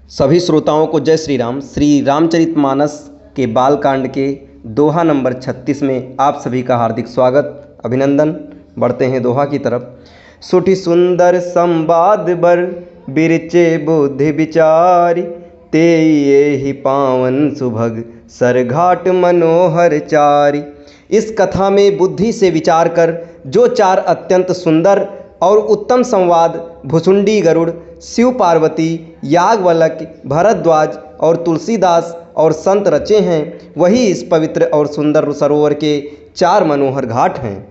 सभी श्रोताओं को जय श्री राम। श्री रामचरितमानस के बालकांड के दोहा नंबर 36 में आप सभी का हार्दिक स्वागत, अभिनंदन। बढ़ते हैं दोहा की तरफ। सुठी सुंदर संवाद बर बिरचे बुद्धि विचारी, ते ये ही पावन सुभग सरघाट मनोहर चारी। इस कथा में बुद्धि से विचार कर जो चार अत्यंत सुंदर और उत्तम संवाद भुसुंडी गरुड़, शिव पार्वती, याज्ञवल्क्य, भरद्वाज और तुलसीदास और संत रचे हैं, वही इस पवित्र और सुंदर सरोवर के चार मनोहर घाट हैं।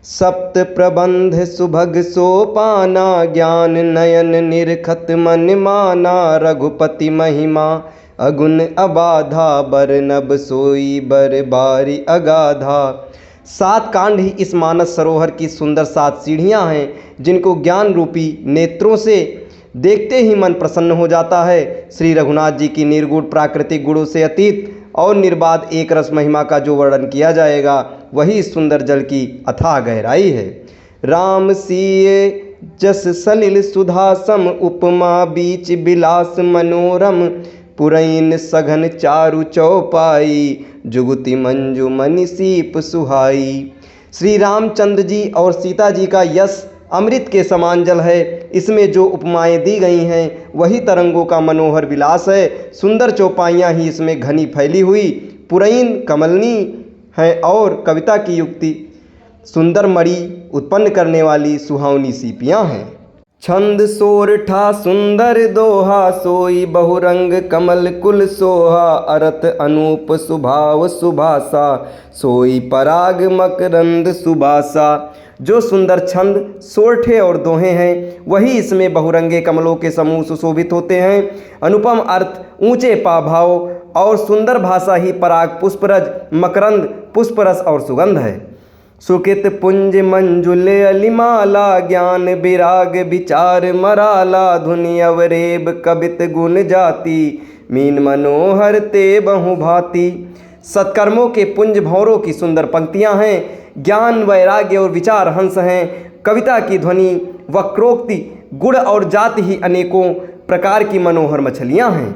सप्त प्रबंध सुभग सोपाना, ज्ञान नयन निरखत मन माना। रघुपति महिमा अगुण अबाधा, बरनब सोई बर बारी अगाधा। 7 कांड ही इस मानस सरोवर की सुंदर 7 सीढ़ियाँ हैं, जिनको ज्ञान रूपी नेत्रों से देखते ही मन प्रसन्न हो जाता है। श्री रघुनाथ जी की निर्गुण प्राकृतिक गुणों से अतीत और निर्बाध एक रस महिमा का जो वर्णन किया जाएगा, वही इस सुंदर जल की अथाह गहराई है। राम सीये जस सलिल सुधा सम, उपमा बीच बिलास मनोरम। पुरैन सघन चारु चौपाई, जुगति मंजु मनि सीप सुहाई। श्री रामचंद्र जी और सीता जी का यश अमृत के समान जल है। इसमें जो उपमाएं दी गई हैं, वही तरंगों का मनोहर विलास है। सुंदर चौपाइयाँ ही इसमें घनी फैली हुई पुरैन कमलनी है और कविता की युक्ति सुंदर मणि उत्पन्न करने वाली सुहावनी सीपियाँ हैं। छंद सोरठा सुंदर दोहा, सोई बहुरंग कमल कुल सोहा। अरथ अनूप सुभाव सुभाषा, सोई पराग मकरंद सुबासा। जो सुंदर छंद सोरठे और दोहे हैं, वही इसमें बहुरंगे कमलों के समूह सुशोभित होते हैं। अनुपम अर्थ, ऊंचे पाभाव और सुंदर भाषा ही पराग पुष्परज, मकरंद पुष्परस और सुगंध है। सुकित पुंज मंजुले अलिमाला, ज्ञान विराग विचार मराला। धुनि अवरेब कवित गुण जाति, मीन मनोहर ते बहु भांति। सत्कर्मों के पुंज भौरों की सुंदर पंक्तियां हैं। ज्ञान वैराग्य और विचार हंस हैं। कविता की ध्वनि वक्रोक्ति गुण और जाति ही अनेकों प्रकार की मनोहर मछलियां हैं।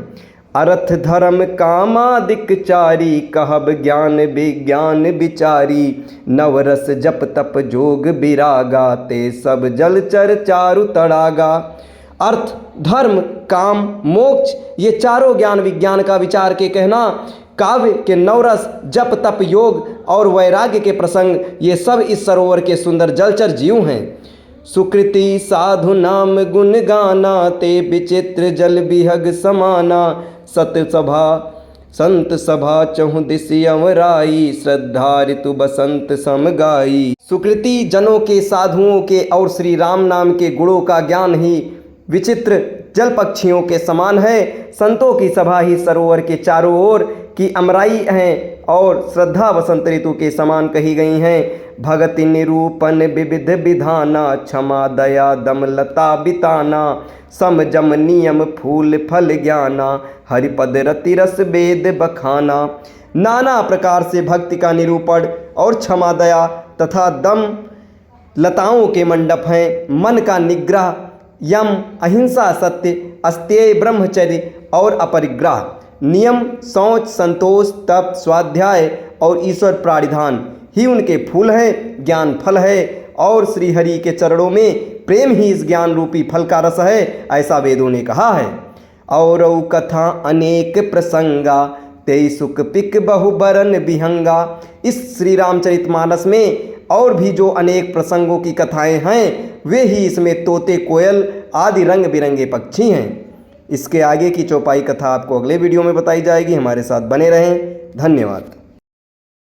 अर्थ धर्म कामादिक चारी, कहब ज्ञान विज्ञान विचारी। नवरस जप तप जोग विरागा, ते सब जलचर चारु तड़ागा। अर्थ धर्म काम मोक्ष, ये चारों ज्ञान विज्ञान का विचार के कहना, काव्य के नवरस जप तप योग और वैराग्य के प्रसंग, ये सब इस सरोवर के सुंदर जलचर जीव हैं। सुकृति साधु नाम गुण गाना, ते विचित्र जल बिहग समाना। सत सभा संत सभा चहुँ दिसि अमराई, श्रद्धा ऋतु बसंत समगाई। सुकृति जनों के, साधुओं के और श्री राम नाम के गुणों का ज्ञान ही विचित्र जल पक्षियों के समान है। संतों की सभा ही सरोवर के चारों ओर की अमराई हैं और श्रद्धा वसंत ऋतु के समान कही गई हैं। भगति निरूपण विविध विधाना, क्षमा दया दम लता बिताना। सम जम नियम फूल फल ज्ञाना, हरिपद रति रस वेद बखाना। नाना प्रकार से भक्ति का निरूपण और क्षमा दया तथा दम लताओं के मंडप हैं। मन का निग्रह, यम अहिंसा, सत्य अस्तेय ब्रह्मचर्य और अपरिग्रह। नियम शौच संतोष तप स्वाध्याय और ईश्वर प्राणिधान ही उनके फूल हैं। ज्ञान फल है और श्री हरि के चरणों में प्रेम ही इस ज्ञान रूपी फल का रस है, ऐसा वेदों ने कहा है। और कथा अनेक प्रसंगा, तेई सुख पिक बहुबरन विहंगा। इस श्री रामचरितमानस में और भी जो अनेक प्रसंगों की कथाएं हैं, वे ही इसमें तोते कोयल आदि रंग बिरंगे पक्षी हैं। इसके आगे की चौपाई कथा आपको अगले वीडियो में बताई जाएगी। हमारे साथ बने रहें। धन्यवाद।